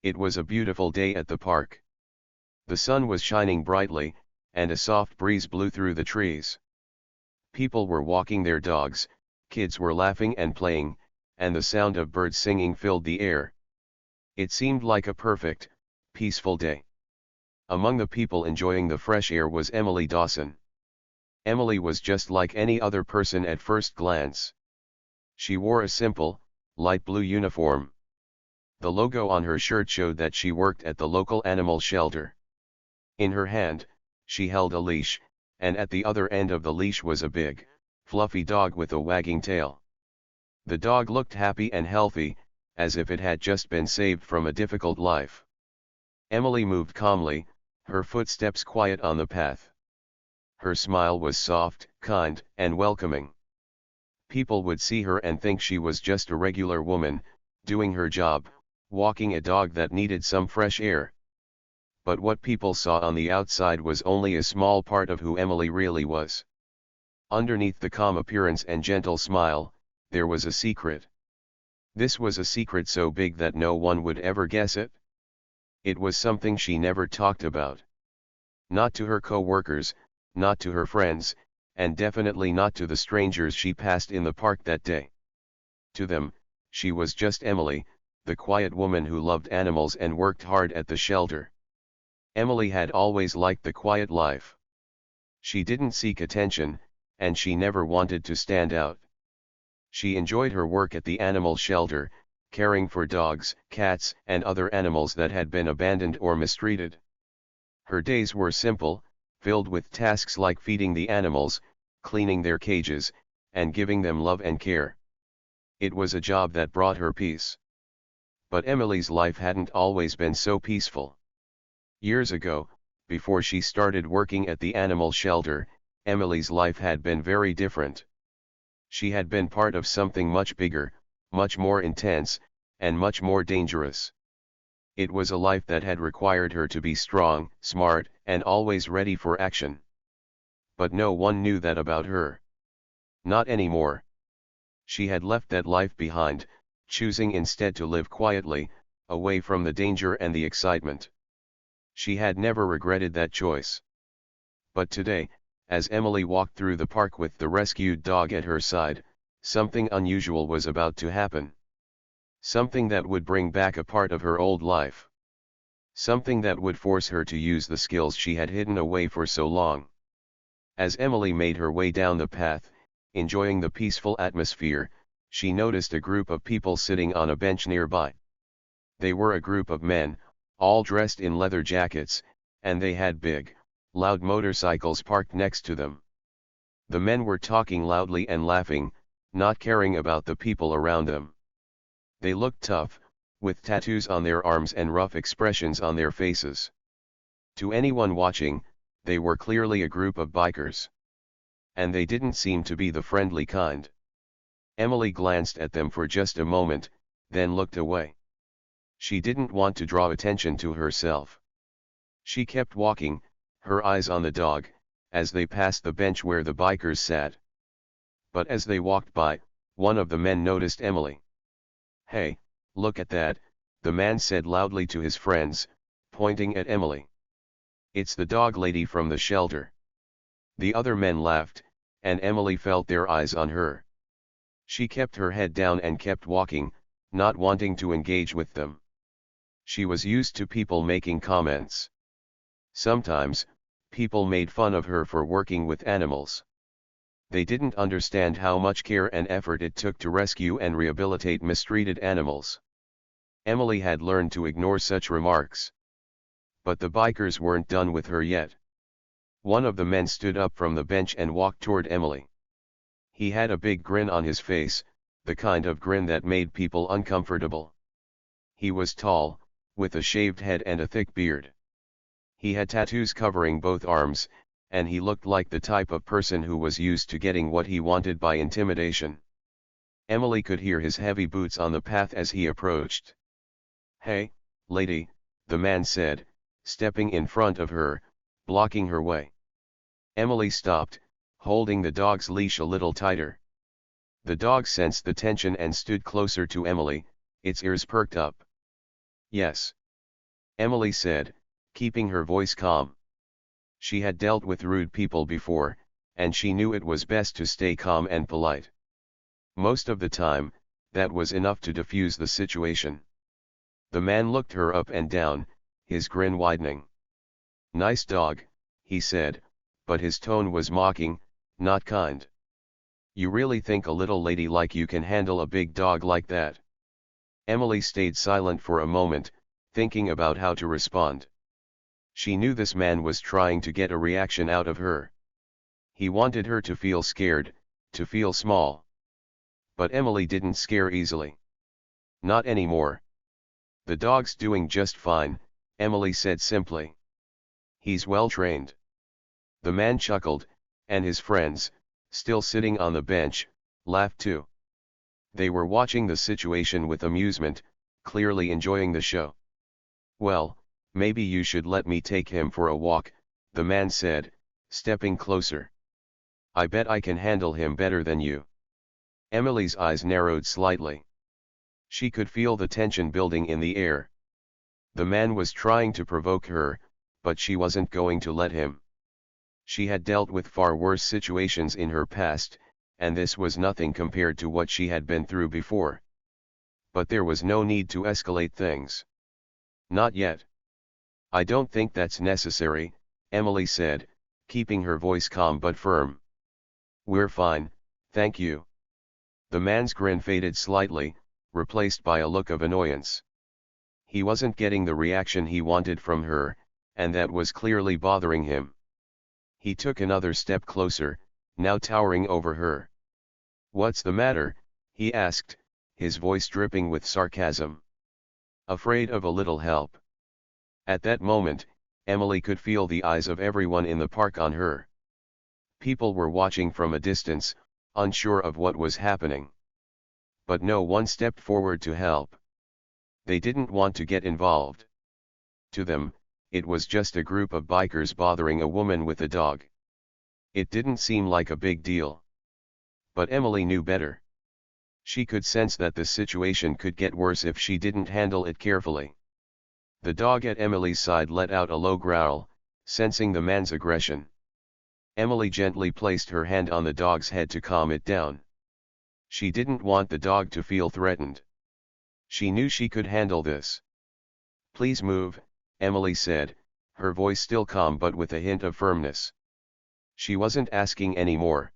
It was a beautiful day at the park. The sun was shining brightly, and a soft breeze blew through the trees. People were walking their dogs, kids were laughing and playing, and the sound of birds singing filled the air. It seemed like a perfect, peaceful day. Among the people enjoying the fresh air was Emily Dawson. Emily was just like any other person at first glance. She wore a simple, light blue uniform. The logo on her shirt showed that she worked at the local animal shelter. In her hand, she held a leash, and at the other end of the leash was a big, fluffy dog with a wagging tail. The dog looked happy and healthy, as if it had just been saved from a difficult life. Emily moved calmly, her footsteps quiet on the path. Her smile was soft, kind, and welcoming. People would see her and think she was just a regular woman, doing her job, walking a dog that needed some fresh air. But what people saw on the outside was only a small part of who Emily really was. Underneath the calm appearance and gentle smile, there was a secret. This was a secret so big that no one would ever guess it. It was something she never talked about. Not to her co-workers, not to her friends, and definitely not to the strangers she passed in the park that day. To them, she was just Emily, the quiet woman who loved animals and worked hard at the shelter. Emily had always liked the quiet life. She didn't seek attention, and she never wanted to stand out. She enjoyed her work at the animal shelter, caring for dogs, cats, and other animals that had been abandoned or mistreated. Her days were simple, filled with tasks like feeding the animals, cleaning their cages, and giving them love and care. It was a job that brought her peace. But Emily's life hadn't always been so peaceful. Years ago, before she started working at the animal shelter, Emily's life had been very different. She had been part of something much bigger, much more intense, and much more dangerous. It was a life that had required her to be strong, smart, and always ready for action. But no one knew that about her. Not anymore. She had left that life behind, choosing instead to live quietly, away from the danger and the excitement. She had never regretted that choice. But today, as Emily walked through the park with the rescued dog at her side, something unusual was about to happen. Something that would bring back a part of her old life. Something that would force her to use the skills she had hidden away for so long. As Emily made her way down the path, enjoying the peaceful atmosphere, she noticed a group of people sitting on a bench nearby. They were a group of men, all dressed in leather jackets, and they had big, loud motorcycles parked next to them. The men were talking loudly and laughing, not caring about the people around them. They looked tough, with tattoos on their arms and rough expressions on their faces. To anyone watching, they were clearly a group of bikers. And they didn't seem to be the friendly kind. Emily glanced at them for just a moment, then looked away. She didn't want to draw attention to herself. She kept walking, her eyes on the dog, as they passed the bench where the bikers sat. But as they walked by, one of the men noticed Emily. "Hey, look at that," the man said loudly to his friends, pointing at Emily. "It's the dog lady from the shelter." The other men laughed, and Emily felt their eyes on her. She kept her head down and kept walking, not wanting to engage with them. She was used to people making comments. Sometimes, people made fun of her for working with animals. They didn't understand how much care and effort it took to rescue and rehabilitate mistreated animals. Emily had learned to ignore such remarks. But the bikers weren't done with her yet. One of the men stood up from the bench and walked toward Emily. He had a big grin on his face, the kind of grin that made people uncomfortable. He was tall, with a shaved head and a thick beard. He had tattoos covering both arms, and he looked like the type of person who was used to getting what he wanted by intimidation. Emily could hear his heavy boots on the path as he approached. "Hey, lady," the man said, stepping in front of her, blocking her way. Emily stopped, holding the dog's leash a little tighter. The dog sensed the tension and stood closer to Emily, its ears perked up. "Yes, Emily said, keeping her voice calm. She had dealt with rude people before, and she knew it was best to stay calm and polite. Most of the time, that was enough to diffuse the situation. The man looked her up and down, his grin widening. "Nice dog," he said, but his tone was mocking, not kind. "You really think a little lady like you can handle a big dog like that?" Emily stayed silent for a moment, thinking about how to respond. She knew this man was trying to get a reaction out of her. He wanted her to feel scared, to feel small. But Emily didn't scare easily. Not anymore. "The dog's doing just fine," Emily said simply. "He's well trained." The man chuckled, and his friends, still sitting on the bench, laughed too. They were watching the situation with amusement, clearly enjoying the show. "Well, maybe you should let me take him for a walk," the man said, stepping closer. "I bet I can handle him better than you." Emily's eyes narrowed slightly. She could feel the tension building in the air. The man was trying to provoke her, but she wasn't going to let him. She had dealt with far worse situations in her past, and this was nothing compared to what she had been through before. But there was no need to escalate things. Not yet. "I don't think that's necessary," Emily said, keeping her voice calm but firm. "We're fine, thank you." The man's grin faded slightly, replaced by a look of annoyance. He wasn't getting the reaction he wanted from her, and that was clearly bothering him. He took another step closer, now towering over her. "What's the matter?" he asked, his voice dripping with sarcasm. "Afraid of a little help?" At that moment, Emily could feel the eyes of everyone in the park on her. People were watching from a distance, unsure of what was happening. But no one stepped forward to help. They didn't want to get involved. To them, it was just a group of bikers bothering a woman with a dog. It didn't seem like a big deal. But Emily knew better. She could sense that the situation could get worse if she didn't handle it carefully. The dog at Emily's side let out a low growl, sensing the man's aggression. Emily gently placed her hand on the dog's head to calm it down. She didn't want the dog to feel threatened. She knew she could handle this. "Please move," Emily said, her voice still calm but with a hint of firmness. She wasn't asking any more.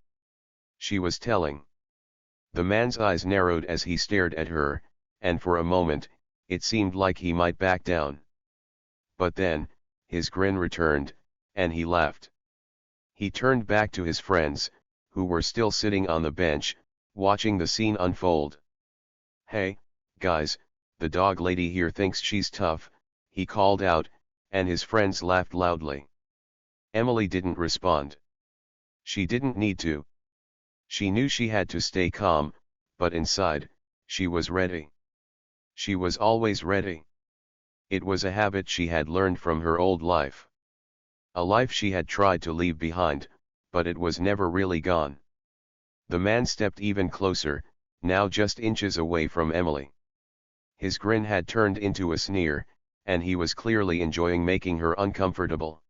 She was telling. The man's eyes narrowed as he stared at her, and for a moment, it seemed like he might back down. But then, his grin returned, and he laughed. He turned back to his friends, who were still sitting on the bench, watching the scene unfold. "Hey, guys, the dog lady here thinks she's tough," he called out, and his friends laughed loudly. Emily didn't respond. She didn't need to. She knew she had to stay calm, but inside, she was ready. She was always ready. It was a habit she had learned from her old life. A life she had tried to leave behind, but it was never really gone. The man stepped even closer, now just inches away from Emily. His grin had turned into a sneer, and he was clearly enjoying making her uncomfortable.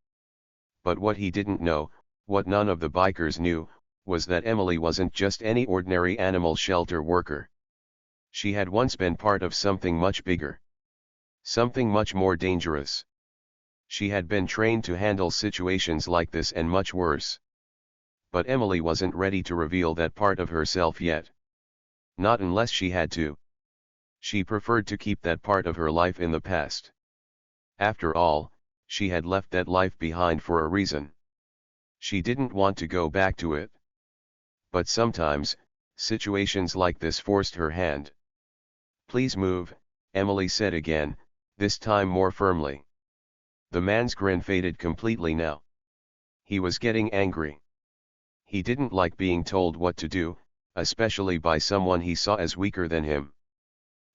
But what he didn't know, what none of the bikers knew, was that Emily wasn't just any ordinary animal shelter worker. She had once been part of something much bigger. Something much more dangerous. She had been trained to handle situations like this and much worse. But Emily wasn't ready to reveal that part of herself yet. Not unless she had to. She preferred to keep that part of her life in the past. After all, she had left that life behind for a reason. She didn't want to go back to it. But sometimes, situations like this forced her hand. "Please move," Emily said again, this time more firmly. The man's grin faded completely now. He was getting angry. He didn't like being told what to do, especially by someone he saw as weaker than him.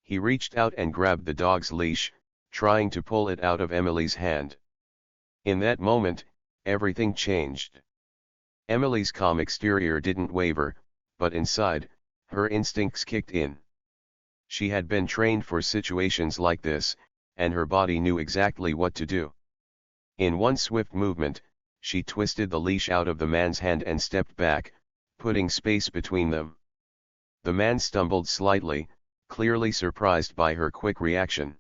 He reached out and grabbed the dog's leash, trying to pull it out of Emily's hand. In that moment, everything changed. Emily's calm exterior didn't waver, but inside, her instincts kicked in. She had been trained for situations like this, and her body knew exactly what to do. In one swift movement, she twisted the leash out of the man's hand and stepped back, putting space between them. The man stumbled slightly, clearly surprised by her quick reaction.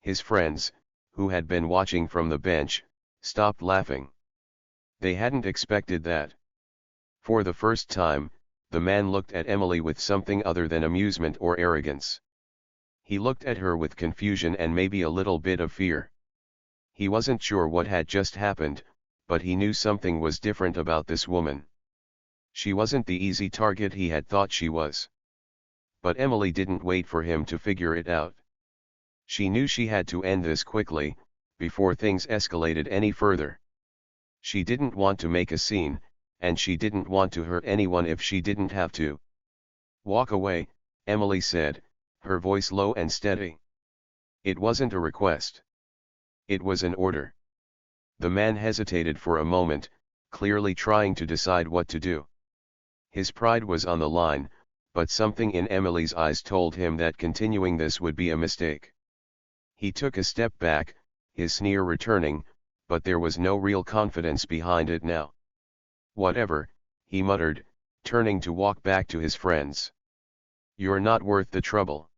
His friends, who had been watching from the bench, stopped laughing. They hadn't expected that. For the first time, the man looked at Emily with something other than amusement or arrogance. He looked at her with confusion and maybe a little bit of fear. He wasn't sure what had just happened, but he knew something was different about this woman. She wasn't the easy target he had thought she was. But Emily didn't wait for him to figure it out. She knew she had to end this quickly, before things escalated any further. She didn't want to make a scene, and she didn't want to hurt anyone if she didn't have to. "Walk away," Emily said, her voice low and steady. It wasn't a request. It was an order. The man hesitated for a moment, clearly trying to decide what to do. His pride was on the line, but something in Emily's eyes told him that continuing this would be a mistake. He took a step back, his sneer returning, but there was no real confidence behind it now. "Whatever," he muttered, turning to walk back to his friends. "You're not worth the trouble."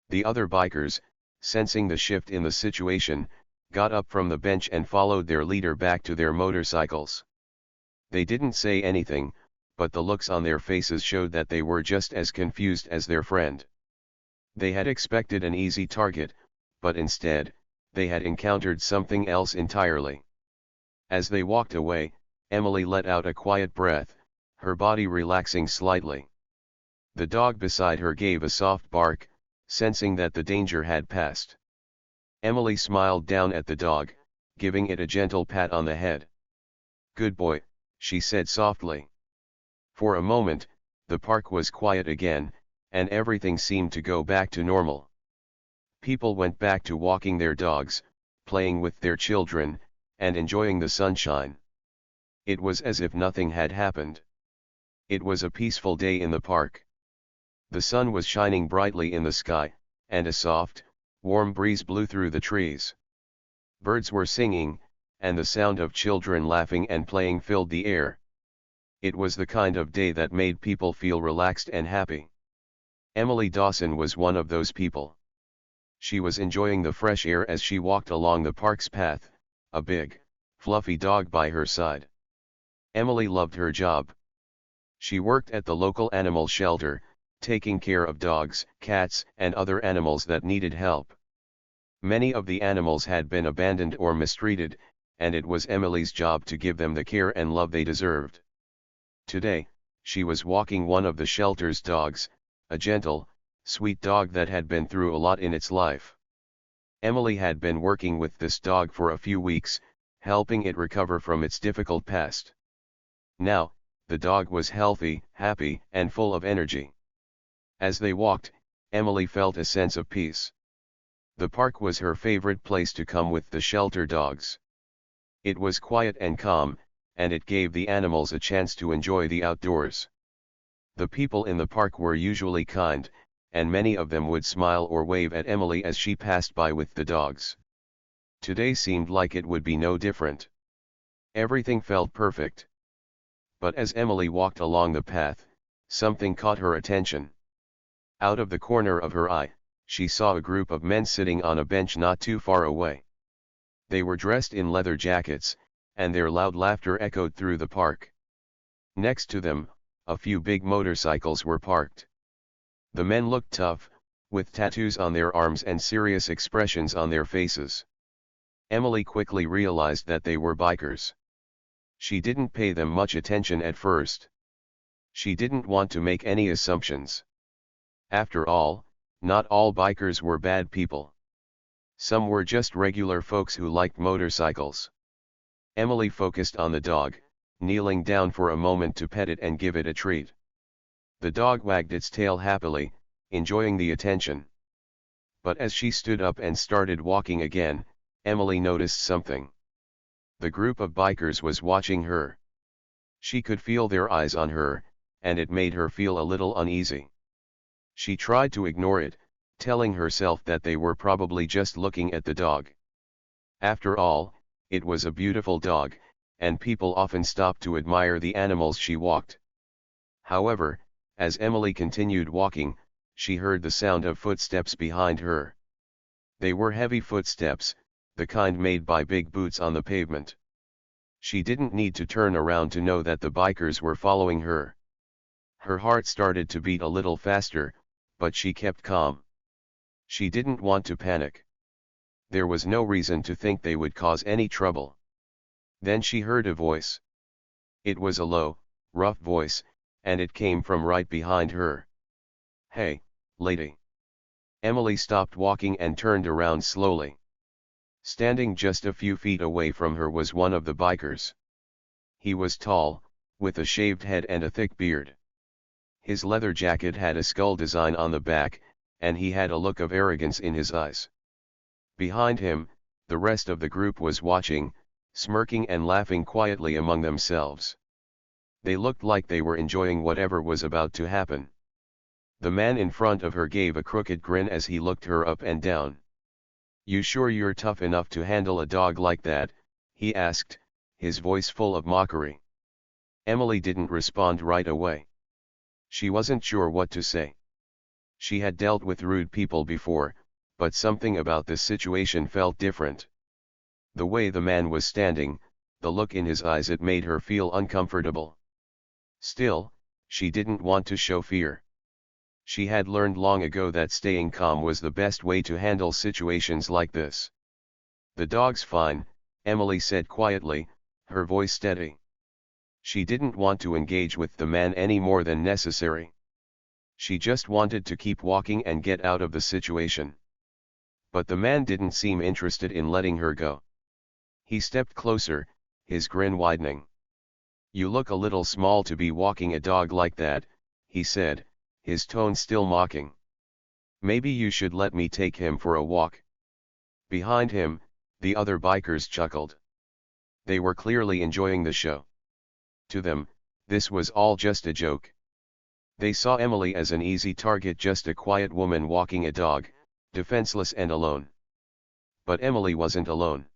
The other bikers, sensing the shift in the situation, got up from the bench and followed their leader back to their motorcycles. They didn't say anything, but the looks on their faces showed that they were just as confused as their friend. They had expected an easy target, but instead, they had encountered something else entirely. As they walked away, Emily let out a quiet breath, her body relaxing slightly. The dog beside her gave a soft bark, sensing that the danger had passed. Emily smiled down at the dog, giving it a gentle pat on the head. "Good boy," she said softly. For a moment, the park was quiet again, and everything seemed to go back to normal. People went back to walking their dogs, playing with their children, and enjoying the sunshine. It was as if nothing had happened. It was a peaceful day in the park. The sun was shining brightly in the sky, and a soft, warm breeze blew through the trees. Birds were singing, and the sound of children laughing and playing filled the air. It was the kind of day that made people feel relaxed and happy. Emily Dawson was one of those people. She was enjoying the fresh air as she walked along the park's path, a big, fluffy dog by her side. Emily loved her job. She worked at the local animal shelter, taking care of dogs, cats, and other animals that needed help. Many of the animals had been abandoned or mistreated, and it was Emily's job to give them the care and love they deserved. Today, she was walking one of the shelter's dogs, a gentle, sweet dog that had been through a lot in its life. Emily had been working with this dog for a few weeks, helping it recover from its difficult past. Now, the dog was healthy, happy, and full of energy. As they walked, Emily felt a sense of peace. The park was her favorite place to come with the shelter dogs. It was quiet and calm, and it gave the animals a chance to enjoy the outdoors. The people in the park were usually kind, and many of them would smile or wave at Emily as she passed by with the dogs. Today seemed like it would be no different. Everything felt perfect. But as Emily walked along the path, something caught her attention. Out of the corner of her eye, she saw a group of men sitting on a bench not too far away. They were dressed in leather jackets, and their loud laughter echoed through the park. Next to them, a few big motorcycles were parked. The men looked tough, with tattoos on their arms and serious expressions on their faces. Emily quickly realized that they were bikers. She didn't pay them much attention at first. She didn't want to make any assumptions. After all, not all bikers were bad people. Some were just regular folks who liked motorcycles. Emily focused on the dog, kneeling down for a moment to pet it and give it a treat. The dog wagged its tail happily, enjoying the attention. But as she stood up and started walking again, Emily noticed something. The group of bikers was watching her. She could feel their eyes on her, and it made her feel a little uneasy. She tried to ignore it, telling herself that they were probably just looking at the dog. After all, it was a beautiful dog, and people often stopped to admire the animals she walked. However, as Emily continued walking, she heard the sound of footsteps behind her. They were heavy footsteps, the kind made by big boots on the pavement. She didn't need to turn around to know that the bikers were following her. Her heart started to beat a little faster, but she kept calm. She didn't want to panic. There was no reason to think they would cause any trouble. Then she heard a voice. It was a low, rough voice, and it came from right behind her. "Hey, lady." Emily stopped walking and turned around slowly. Standing just a few feet away from her was one of the bikers. He was tall, with a shaved head and a thick beard. His leather jacket had a skull design on the back, and he had a look of arrogance in his eyes. Behind him, the rest of the group was watching, smirking and laughing quietly among themselves. They looked like they were enjoying whatever was about to happen. The man in front of her gave a crooked grin as he looked her up and down. "You sure you're tough enough to handle a dog like that?" he asked, his voice full of mockery. Emily didn't respond right away. She wasn't sure what to say. She had dealt with rude people before, but something about this situation felt different. The way the man was standing, the look in his eyes, it made her feel uncomfortable. Still, she didn't want to show fear. She had learned long ago that staying calm was the best way to handle situations like this. "The dog's fine," Emily said quietly, her voice steady. She didn't want to engage with the man any more than necessary. She just wanted to keep walking and get out of the situation. But the man didn't seem interested in letting her go. He stepped closer, his grin widening. "You look a little small to be walking a dog like that," he said, his tone still mocking. "Maybe you should let me take him for a walk." Behind him, the other bikers chuckled. They were clearly enjoying the show. To them, this was all just a joke. They saw Emily as an easy target, just a quiet woman walking a dog, defenseless and alone. But Emily wasn't alone.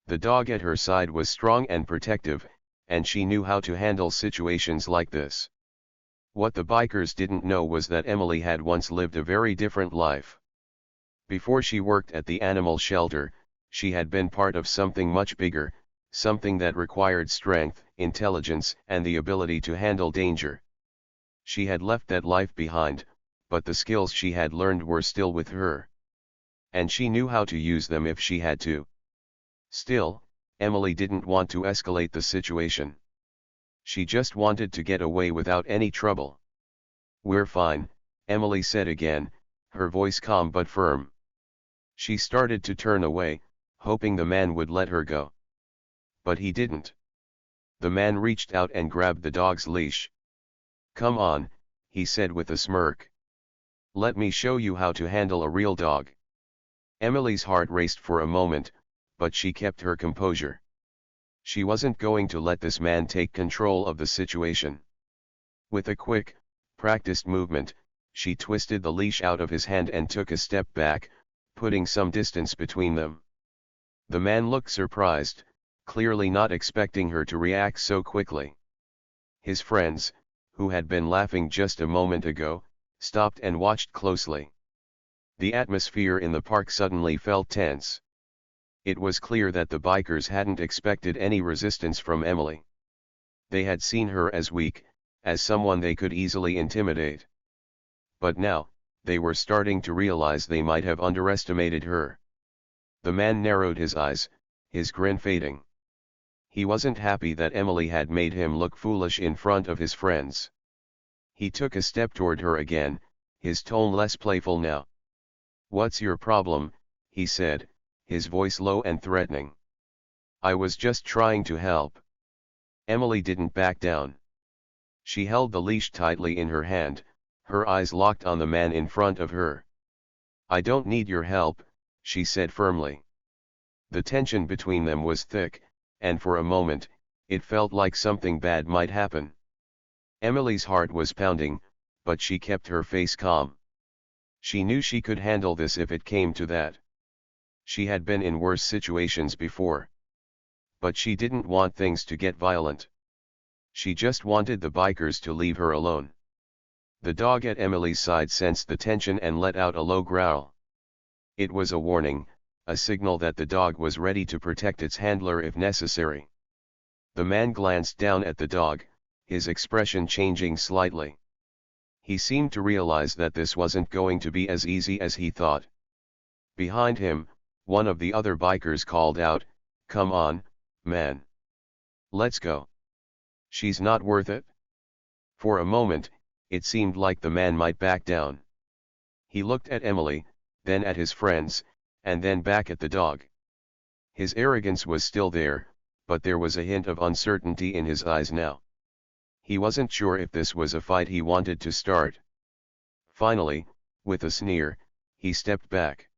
The dog at her side was strong and protective, and she knew how to handle situations like this. What the bikers didn't know was that Emily had once lived a very different life. Before she worked at the animal shelter, she had been part of something much bigger, something that required strength, intelligence, and the ability to handle danger. She had left that life behind, but the skills she had learned were still with her. And she knew how to use them if she had to. Still, Emily didn't want to escalate the situation. She just wanted to get away without any trouble. "We're fine," Emily said again, her voice calm but firm. She started to turn away, hoping the man would let her go. But he didn't. The man reached out and grabbed the dog's leash. "Come on," he said with a smirk. "Let me show you how to handle a real dog." Emily's heart raced for a moment, but she kept her composure. She wasn't going to let this man take control of the situation. With a quick, practiced movement, she twisted the leash out of his hand and took a step back, putting some distance between them. The man looked surprised, clearly not expecting her to react so quickly. His friends, who had been laughing just a moment ago, stopped and watched closely. The atmosphere in the park suddenly felt tense. It was clear that the bikers hadn't expected any resistance from Emily. They had seen her as weak, as someone they could easily intimidate. But now, they were starting to realize they might have underestimated her. The man narrowed his eyes, his grin fading. He wasn't happy that Emily had made him look foolish in front of his friends. He took a step toward her again, his tone less playful now. "What's your problem?" he said, his voice low and threatening. "I was just trying to help." Emily didn't back down. She held the leash tightly in her hand, her eyes locked on the man in front of her. "I don't need your help," she said firmly. The tension between them was thick, and for a moment, it felt like something bad might happen. Emily's heart was pounding, but she kept her face calm. She knew she could handle this if it came to that. She had been in worse situations before. But she didn't want things to get violent. She just wanted the bikers to leave her alone. The dog at Emily's side sensed the tension and let out a low growl. It was a warning, a signal that the dog was ready to protect its handler if necessary. The man glanced down at the dog, his expression changing slightly. He seemed to realize that this wasn't going to be as easy as he thought. Behind him, one of the other bikers called out, "Come on, man. Let's go. She's not worth it." For a moment, it seemed like the man might back down. He looked at Emily, then at his friends, and then back at the dog. His arrogance was still there, but there was a hint of uncertainty in his eyes now. He wasn't sure if this was a fight he wanted to start. Finally, with a sneer, he stepped back.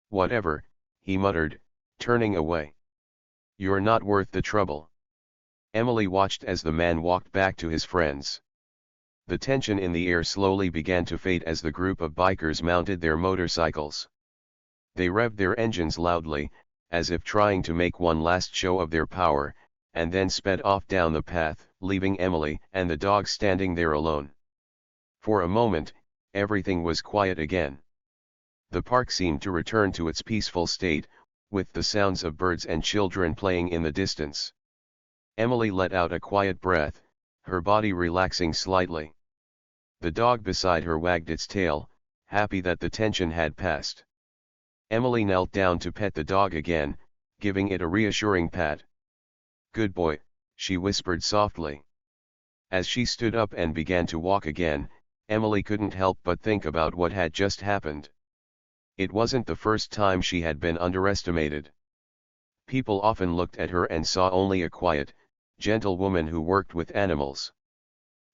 "Whatever," he muttered, turning away. "You're not worth the trouble." Emily watched as the man walked back to his friends. The tension in the air slowly began to fade as the group of bikers mounted their motorcycles. They revved their engines loudly, as if trying to make one last show of their power, and then sped off down the path, leaving Emily and the dog standing there alone. For a moment, everything was quiet again. The park seemed to return to its peaceful state, with the sounds of birds and children playing in the distance. Emily let out a quiet breath, her body relaxing slightly. The dog beside her wagged its tail, happy that the tension had passed. Emily knelt down to pet the dog again, giving it a reassuring pat. "Good boy," she whispered softly. As she stood up and began to walk again, Emily couldn't help but think about what had just happened. It wasn't the first time she had been underestimated. People often looked at her and saw only a quiet, gentle woman who worked with animals.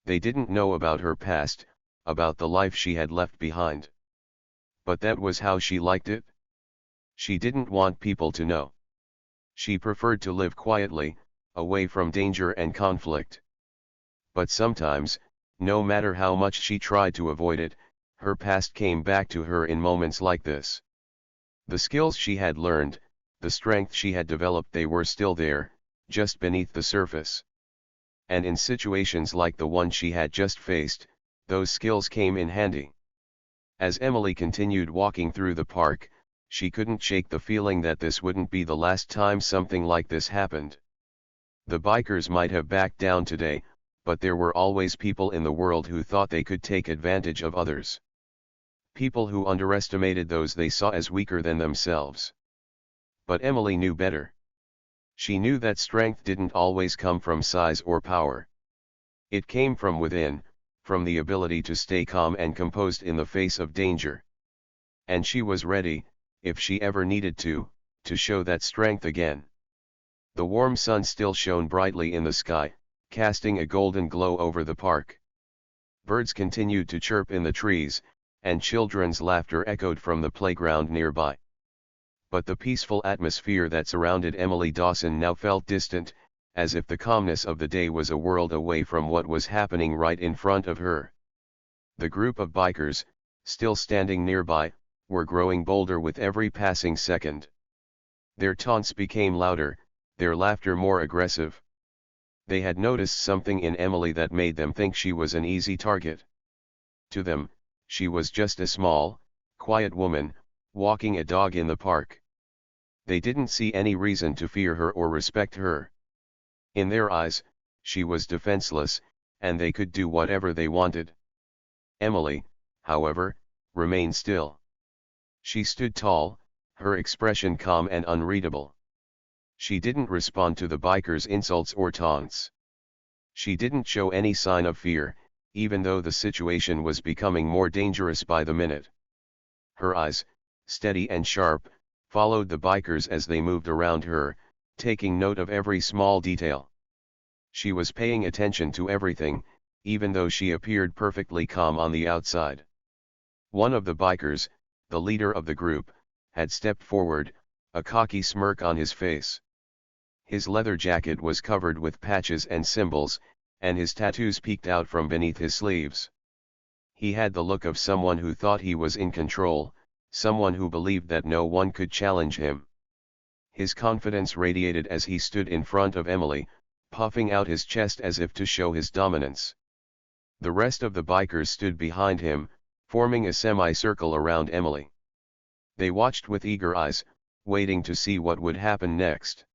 They didn't know about her past, about the life she had left behind. But that was how she liked it. She didn't want people to know. She preferred to live quietly, away from danger and conflict. But sometimes, no matter how much she tried to avoid it, her past came back to her in moments like this. The skills she had learned, the strength she had developed, they were still there, just beneath the surface. And in situations like the one she had just faced, those skills came in handy. As Emily continued walking through the park, she couldn't shake the feeling that this wouldn't be the last time something like this happened. The bikers might have backed down today, but there were always people in the world who thought they could take advantage of others. People who underestimated those they saw as weaker than themselves. But Emily knew better. She knew that strength didn't always come from size or power. It came from within, from the ability to stay calm and composed in the face of danger. And she was ready, if she ever needed to show that strength again. The warm sun still shone brightly in the sky, casting a golden glow over the park. Birds continued to chirp in the trees, and children's laughter echoed from the playground nearby. But the peaceful atmosphere that surrounded Emily Dawson now felt distant, as if the calmness of the day was a world away from what was happening right in front of her. The group of bikers, still standing nearby, were growing bolder with every passing second. Their taunts became louder, their laughter more aggressive. They had noticed something in Emily that made them think she was an easy target. To them, she was just a small, quiet woman, walking a dog in the park. They didn't see any reason to fear her or respect her. In their eyes, she was defenseless, and they could do whatever they wanted. Emily, however, remained still. She stood tall, her expression calm and unreadable. She didn't respond to the bikers' insults or taunts. She didn't show any sign of fear, even though the situation was becoming more dangerous by the minute. Her eyes, steady and sharp, followed the bikers as they moved around her, taking note of every small detail. She was paying attention to everything, even though she appeared perfectly calm on the outside. One of the bikers, the leader of the group, had stepped forward, a cocky smirk on his face. His leather jacket was covered with patches and symbols, and his tattoos peeked out from beneath his sleeves. He had the look of someone who thought he was in control, someone who believed that no one could challenge him. His confidence radiated as he stood in front of Emily, puffing out his chest as if to show his dominance. The rest of the bikers stood behind him, forming a semicircle around Emily. They watched with eager eyes, waiting to see what would happen next.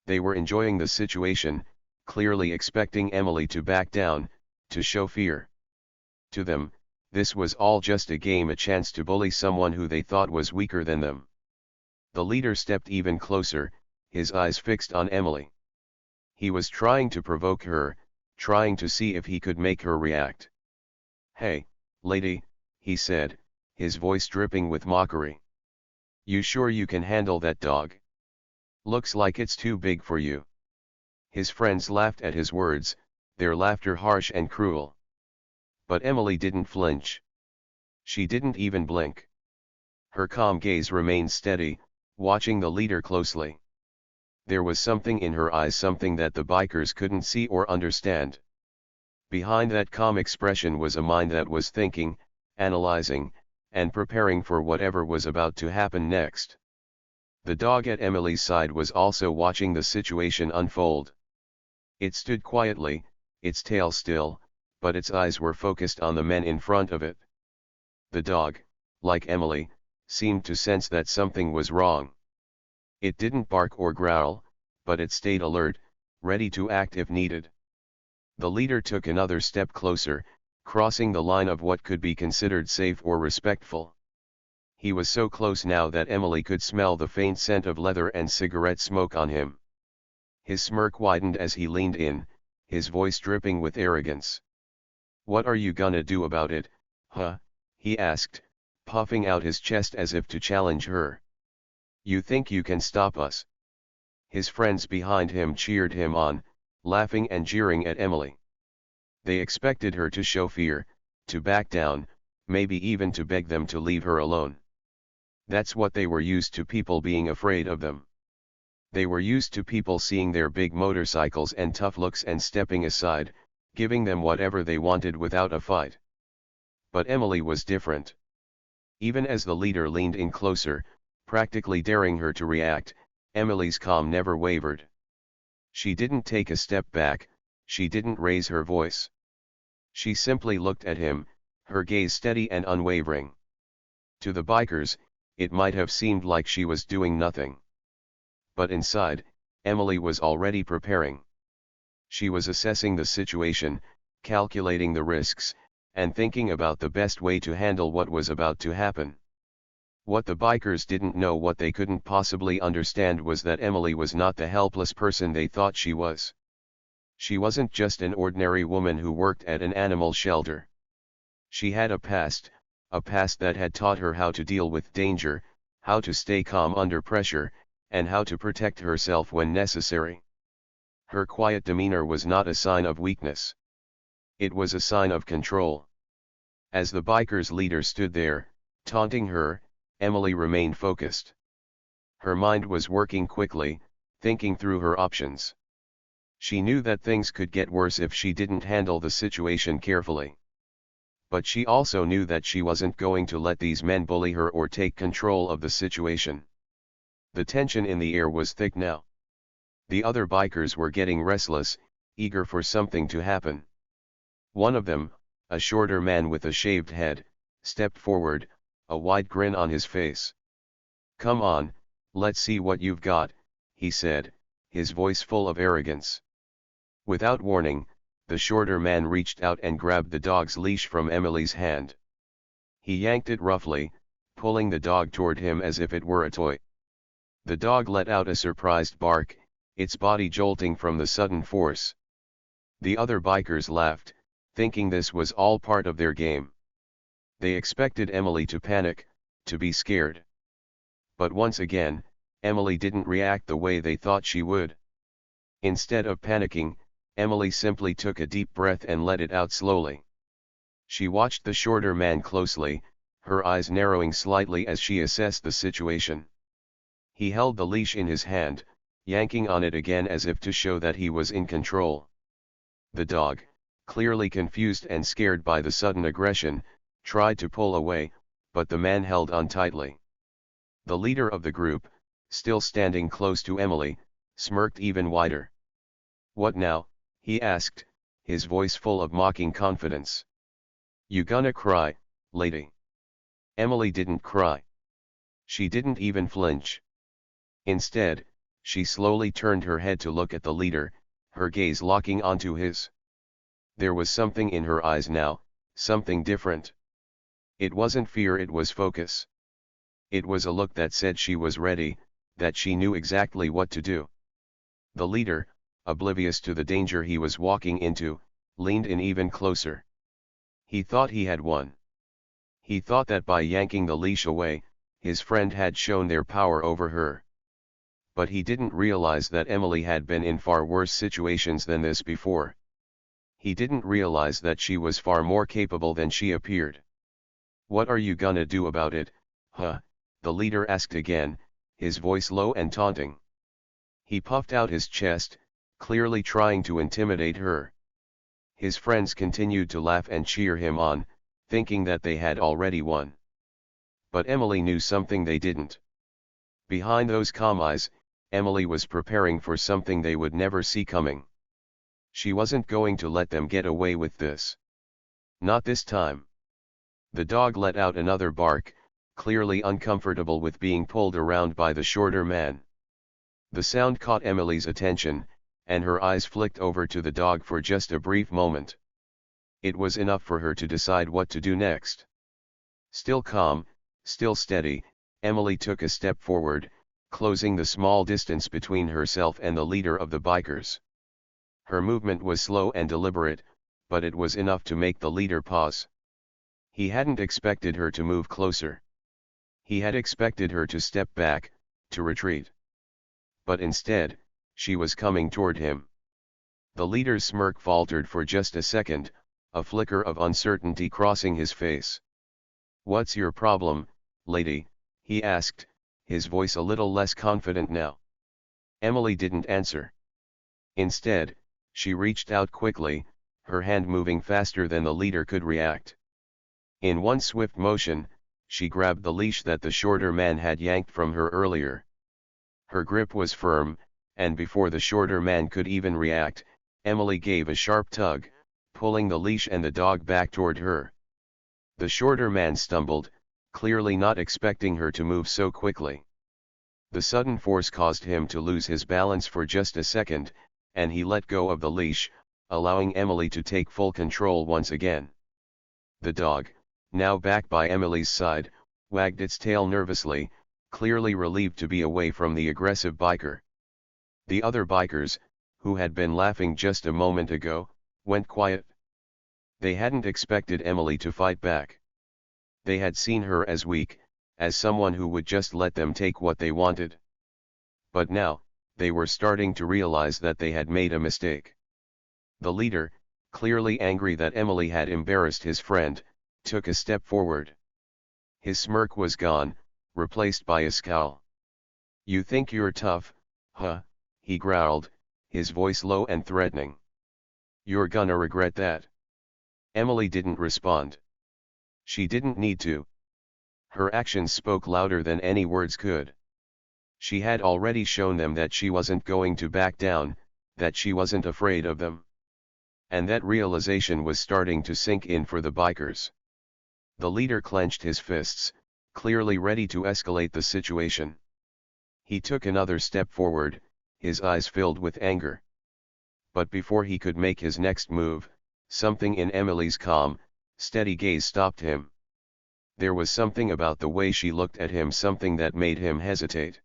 They were enjoying the situation, clearly expecting Emily to back down, to show fear. To them, this was all just a game, a chance to bully someone who they thought was weaker than them. The leader stepped even closer, his eyes fixed on Emily. He was trying to provoke her, trying to see if he could make her react. "Hey, lady," he said, his voice dripping with mockery. "You sure you can handle that dog? Looks like it's too big for you." His friends laughed at his words, their laughter harsh and cruel. But Emily didn't flinch. She didn't even blink. Her calm gaze remained steady, watching the leader closely. There was something in her eyes, something that the bikers couldn't see or understand. Behind that calm expression was a mind that was thinking, analyzing, and preparing for whatever was about to happen next. The dog at Emily's side was also watching the situation unfold. It stood quietly, its tail still, but its eyes were focused on the men in front of it. The dog, like Emily, seemed to sense that something was wrong. It didn't bark or growl, but it stayed alert, ready to act if needed. The leader took another step closer, crossing the line of what could be considered safe or respectful. He was so close now that Emily could smell the faint scent of leather and cigarette smoke on him. His smirk widened as he leaned in, his voice dripping with arrogance. "What are you gonna do about it, huh?" he asked, puffing out his chest as if to challenge her. "You think you can stop us?" His friends behind him cheered him on, laughing and jeering at Emily. They expected her to show fear, to back down, maybe even to beg them to leave her alone. That's what they were used to, people being afraid of them. They were used to people seeing their big motorcycles and tough looks and stepping aside, giving them whatever they wanted without a fight. But Emily was different. Even as the leader leaned in closer, practically daring her to react, Emily's calm never wavered. She didn't take a step back, she didn't raise her voice. She simply looked at him, her gaze steady and unwavering. To the bikers, it might have seemed like she was doing nothing. But inside, Emily was already preparing. She was assessing the situation, calculating the risks, and thinking about the best way to handle what was about to happen. What the bikers didn't know, what they couldn't possibly understand, was that Emily was not the helpless person they thought she was. She wasn't just an ordinary woman who worked at an animal shelter. She had a past that had taught her how to deal with danger, how to stay calm under pressure, and how to protect herself when necessary. Her quiet demeanor was not a sign of weakness. It was a sign of control. As the biker's leader stood there, taunting her, Emily remained focused. Her mind was working quickly, thinking through her options. She knew that things could get worse if she didn't handle the situation carefully. But she also knew that she wasn't going to let these men bully her or take control of the situation. The tension in the air was thick now. The other bikers were getting restless, eager for something to happen. One of them, a shorter man with a shaved head, stepped forward, a wide grin on his face. "Come on, let's see what you've got," he said, his voice full of arrogance. Without warning, the shorter man reached out and grabbed the dog's leash from Emily's hand. He yanked it roughly, pulling the dog toward him as if it were a toy. The dog let out a surprised bark, its body jolting from the sudden force. The other bikers laughed, thinking this was all part of their game. They expected Emily to panic, to be scared. But once again, Emily didn't react the way they thought she would. Instead of panicking, Emily simply took a deep breath and let it out slowly. She watched the shorter man closely, her eyes narrowing slightly as she assessed the situation. He held the leash in his hand, yanking on it again as if to show that he was in control. The dog, clearly confused and scared by the sudden aggression, tried to pull away, but the man held on tightly. The leader of the group, still standing close to Emily, smirked even wider. "What now?" he asked, his voice full of mocking confidence. "You gonna cry, lady?" Emily didn't cry. She didn't even flinch. Instead, she slowly turned her head to look at the leader, her gaze locking onto his. There was something in her eyes now, something different. It wasn't fear, it was focus. It was a look that said she was ready, that she knew exactly what to do. The leader, oblivious to the danger he was walking into, leaned in even closer. He thought he had won. He thought that by yanking the leash away, his friend had shown their power over her. But he didn't realize that Emily had been in far worse situations than this before. He didn't realize that she was far more capable than she appeared. "What are you gonna do about it, huh?" the leader asked again, his voice low and taunting. He puffed out his chest, clearly trying to intimidate her. His friends continued to laugh and cheer him on, thinking that they had already won. But Emily knew something they didn't. Behind those calm eyes, Emily was preparing for something they would never see coming. She wasn't going to let them get away with this. Not this time. The dog let out another bark, clearly uncomfortable with being pulled around by the shorter man. The sound caught Emily's attention, and her eyes flicked over to the dog for just a brief moment. It was enough for her to decide what to do next. Still calm, still steady, Emily took a step forward, closing the small distance between herself and the leader of the bikers. Her movement was slow and deliberate, but it was enough to make the leader pause. He hadn't expected her to move closer. He had expected her to step back, to retreat. But instead, she was coming toward him. The leader's smirk faltered for just a second, a flicker of uncertainty crossing his face. "What's your problem, lady?" he asked, his voice a little less confident now. Emily didn't answer. Instead, she reached out quickly, her hand moving faster than the leader could react. In one swift motion, she grabbed the leash that the shorter man had yanked from her earlier. Her grip was firm, and before the shorter man could even react, Emily gave a sharp tug, pulling the leash and the dog back toward her. The shorter man stumbled, clearly not expecting her to move so quickly. The sudden force caused him to lose his balance for just a second, and he let go of the leash, allowing Emily to take full control once again. The dog, now back by Emily's side, wagged its tail nervously, clearly relieved to be away from the aggressive biker. The other bikers, who had been laughing just a moment ago, went quiet. They hadn't expected Emily to fight back. They had seen her as weak, as someone who would just let them take what they wanted. But now, they were starting to realize that they had made a mistake. The leader, clearly angry that Emily had embarrassed his friend, took a step forward. His smirk was gone, replaced by a scowl. "You think you're tough, huh?" he growled, his voice low and threatening. "You're gonna regret that." Emily didn't respond. She didn't need to. Her actions spoke louder than any words could. She had already shown them that she wasn't going to back down, that she wasn't afraid of them. And that realization was starting to sink in for the bikers. The leader clenched his fists, clearly ready to escalate the situation. He took another step forward, his eyes filled with anger. But before he could make his next move, something in Emily's calm, steady gaze stopped him. There was something about the way she looked at him, something that made him hesitate.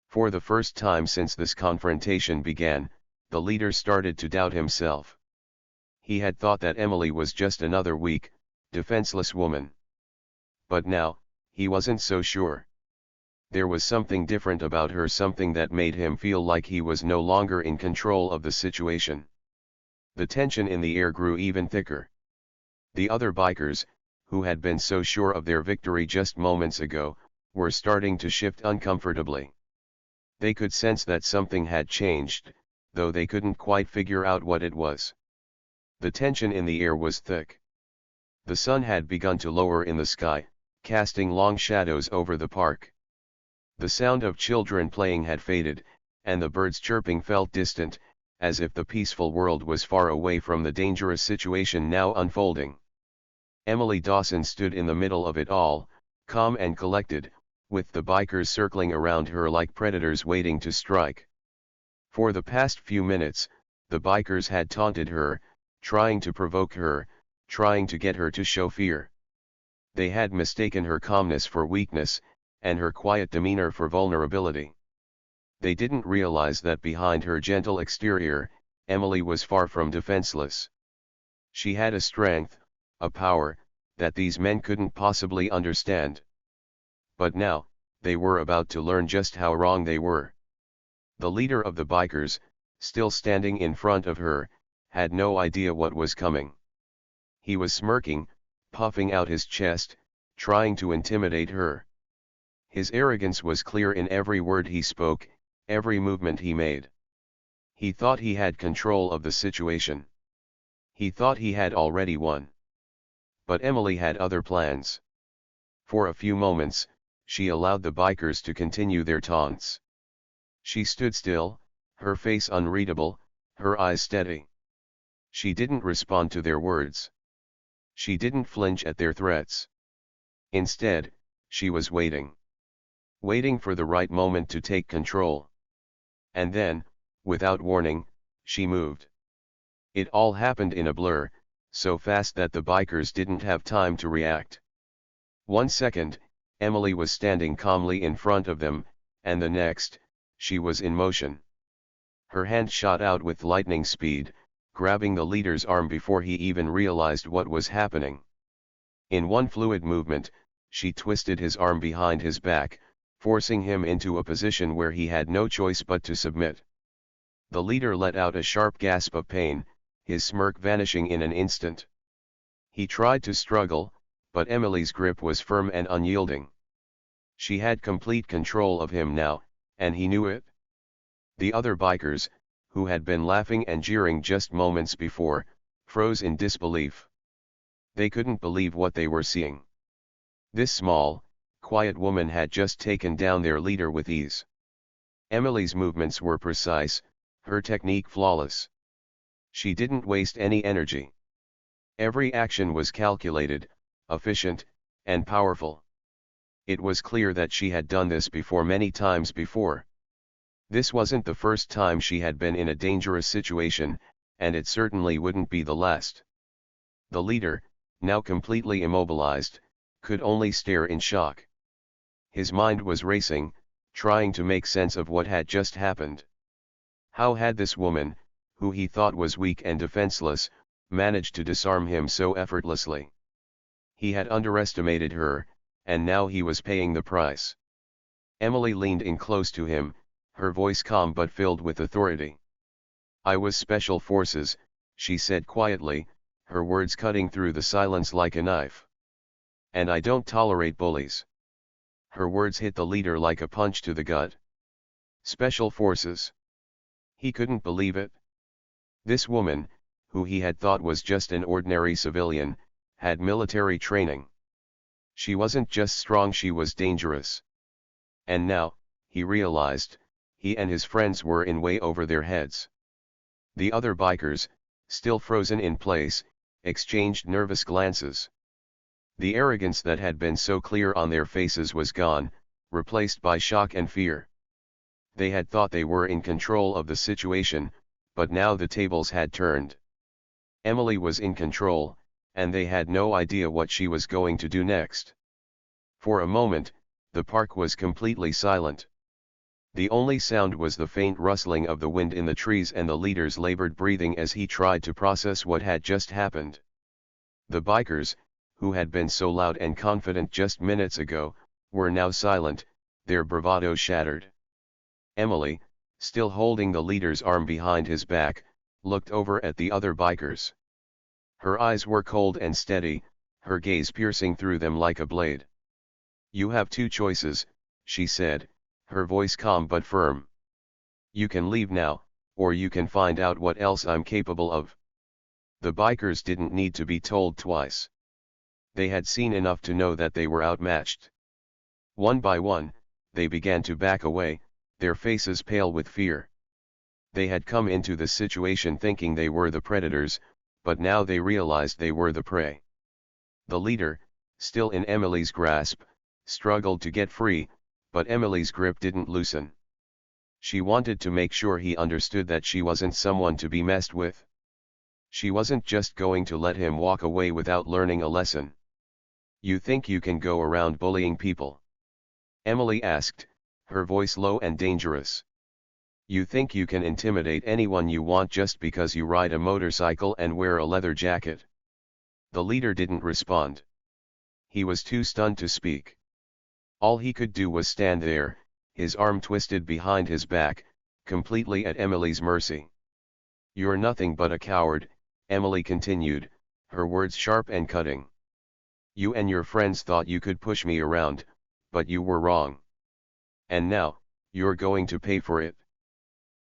For the first time since this confrontation began, the leader started to doubt himself. He had thought that Emily was just another weak, defenseless woman. But now, he wasn't so sure. There was something different about her, something that made him feel like he was no longer in control of the situation. The tension in the air grew even thicker. The other bikers, who had been so sure of their victory just moments ago, were starting to shift uncomfortably. They could sense that something had changed, though they couldn't quite figure out what it was. The tension in the air was thick. The sun had begun to lower in the sky, casting long shadows over the park. The sound of children playing had faded, and the birds chirping felt distant, as if the peaceful world was far away from the dangerous situation now unfolding. Emily Dawson stood in the middle of it all, calm and collected, with the bikers circling around her like predators waiting to strike. For the past few minutes, the bikers had taunted her, trying to provoke her, trying to get her to show fear. They had mistaken her calmness for weakness, and her quiet demeanor for vulnerability. They didn't realize that behind her gentle exterior, Emily was far from defenseless. She had a strength, a power, that these men couldn't possibly understand. But now, they were about to learn just how wrong they were. The leader of the bikers, still standing in front of her, had no idea what was coming. He was smirking, puffing out his chest, trying to intimidate her. His arrogance was clear in every word he spoke, every movement he made. He thought he had control of the situation. He thought he had already won. But Emily had other plans. For a few moments, she allowed the bikers to continue their taunts. She stood still, her face unreadable, her eyes steady. She didn't respond to their words. She didn't flinch at their threats. Instead, she was waiting. Waiting for the right moment to take control. And then, without warning, she moved. It all happened in a blur, so fast that the bikers didn't have time to react. 1 second, Emily was standing calmly in front of them, and the next, she was in motion. Her hand shot out with lightning speed, grabbing the leader's arm before he even realized what was happening. In one fluid movement, she twisted his arm behind his back, forcing him into a position where he had no choice but to submit. The leader let out a sharp gasp of pain, his smirk vanishing in an instant. He tried to struggle, but Emily's grip was firm and unyielding. She had complete control of him now, and he knew it. The other bikers, who had been laughing and jeering just moments before, froze in disbelief. They couldn't believe what they were seeing. This small, quiet woman had just taken down their leader with ease. Emily's movements were precise, her technique flawless. She didn't waste any energy. Every action was calculated, efficient, and powerful. It was clear that she had done this before many times before. This wasn't the first time she had been in a dangerous situation, and it certainly wouldn't be the last. The leader, now completely immobilized, could only stare in shock. His mind was racing, trying to make sense of what had just happened. How had this woman, who he thought was weak and defenseless, managed to disarm him so effortlessly? He had underestimated her, and now he was paying the price. Emily leaned in close to him, her voice calm but filled with authority. "I was Special Forces," she said quietly, her words cutting through the silence like a knife. "And I don't tolerate bullies." Her words hit the leader like a punch to the gut. Special Forces. He couldn't believe it. This woman, who he had thought was just an ordinary civilian, had military training. She wasn't just strong, she was dangerous. And now, he realized, he and his friends were in way over their heads. The other bikers, still frozen in place, exchanged nervous glances. The arrogance that had been so clear on their faces was gone, replaced by shock and fear. They had thought they were in control of the situation, but now the tables had turned. Emily was in control, and they had no idea what she was going to do next. For a moment, the park was completely silent. The only sound was the faint rustling of the wind in the trees and the leader's labored breathing as he tried to process what had just happened. The bikers, who had been so loud and confident just minutes ago, were now silent, their bravado shattered. Emily, still holding the leader's arm behind his back, looked over at the other bikers. Her eyes were cold and steady, her gaze piercing through them like a blade. "You have two choices," she said, her voice calm but firm. "You can leave now, or you can find out what else I'm capable of." The bikers didn't need to be told twice. They had seen enough to know that they were outmatched. One by one, they began to back away, their faces pale with fear. They had come into the situation thinking they were the predators, but now they realized they were the prey. The leader, still in Emily's grasp, struggled to get free, but Emily's grip didn't loosen. She wanted to make sure he understood that she wasn't someone to be messed with. She wasn't just going to let him walk away without learning a lesson. "You think you can go around bullying people?" Emily asked, her voice low and dangerous. "You think you can intimidate anyone you want just because you ride a motorcycle and wear a leather jacket?" The leader didn't respond. He was too stunned to speak. All he could do was stand there, his arm twisted behind his back, completely at Emily's mercy. "You're nothing but a coward," Emily continued, her words sharp and cutting. "You and your friends thought you could push me around, but you were wrong. And now, you're going to pay for it."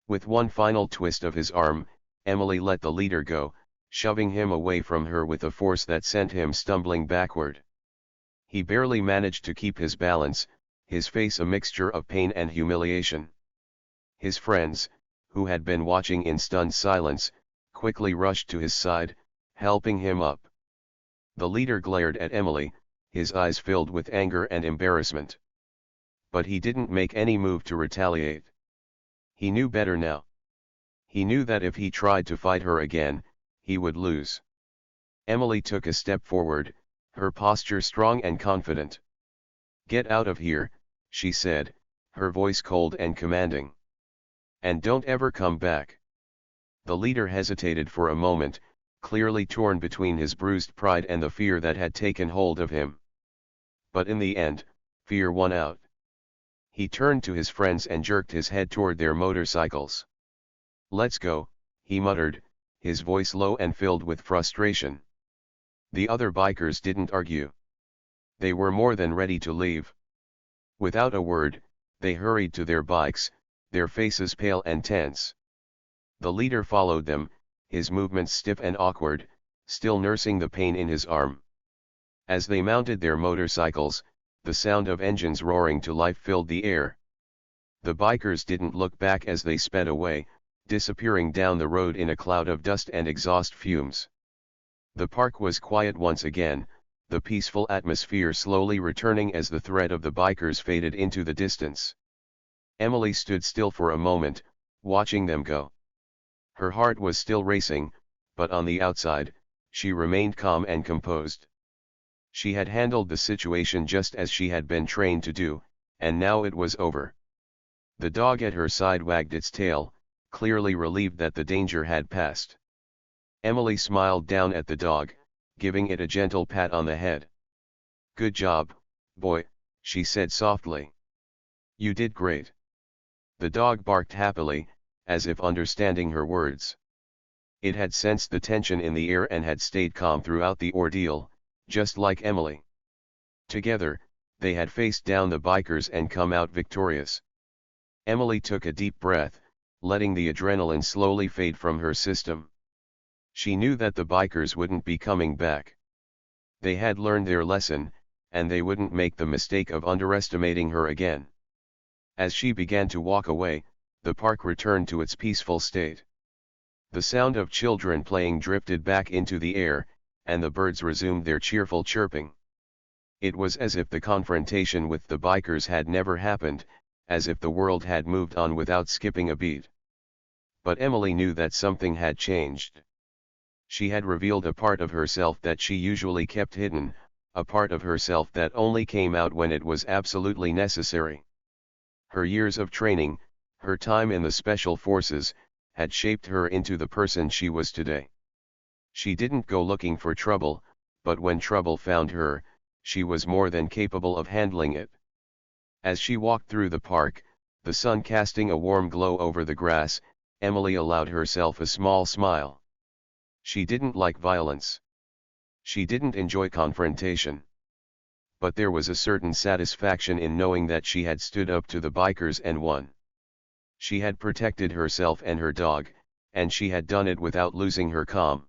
With one final twist of his arm, Emily let the leader go, shoving him away from her with a force that sent him stumbling backward. He barely managed to keep his balance, his face a mixture of pain and humiliation. His friends, who had been watching in stunned silence, quickly rushed to his side, helping him up. The leader glared at Emily, his eyes filled with anger and embarrassment. But he didn't make any move to retaliate. He knew better now. He knew that if he tried to fight her again, he would lose. Emily took a step forward, her posture strong and confident. "Get out of here," she said, her voice cold and commanding. "And don't ever come back." The leader hesitated for a moment, clearly torn between his bruised pride and the fear that had taken hold of him. But in the end, fear won out. He turned to his friends and jerked his head toward their motorcycles. "Let's go," he muttered, his voice low and filled with frustration. The other bikers didn't argue. They were more than ready to leave. Without a word, they hurried to their bikes, their faces pale and tense. The leader followed them, his movements stiff and awkward, still nursing the pain in his arm. As they mounted their motorcycles, the sound of engines roaring to life filled the air. The bikers didn't look back as they sped away, disappearing down the road in a cloud of dust and exhaust fumes. The park was quiet once again, the peaceful atmosphere slowly returning as the threat of the bikers faded into the distance. Emily stood still for a moment, watching them go. Her heart was still racing, but on the outside, she remained calm and composed. She had handled the situation just as she had been trained to do, and now it was over. The dog at her side wagged its tail, clearly relieved that the danger had passed. Emily smiled down at the dog, giving it a gentle pat on the head. "Good job, boy," she said softly. "You did great." The dog barked happily, as if understanding her words. It had sensed the tension in the air and had stayed calm throughout the ordeal, just like Emily. Together, they had faced down the bikers and come out victorious. Emily took a deep breath, letting the adrenaline slowly fade from her system. She knew that the bikers wouldn't be coming back. They had learned their lesson, and they wouldn't make the mistake of underestimating her again. As she began to walk away, the park returned to its peaceful state. The sound of children playing drifted back into the air, and the birds resumed their cheerful chirping. It was as if the confrontation with the bikers had never happened, as if the world had moved on without skipping a beat. But Emily knew that something had changed. She had revealed a part of herself that she usually kept hidden, a part of herself that only came out when it was absolutely necessary. Her years of training, her time in the special forces, had shaped her into the person she was today. She didn't go looking for trouble, but when trouble found her, she was more than capable of handling it. As she walked through the park, the sun casting a warm glow over the grass, Emily allowed herself a small smile. She didn't like violence. She didn't enjoy confrontation. But there was a certain satisfaction in knowing that she had stood up to the bikers and won. She had protected herself and her dog, and she had done it without losing her calm.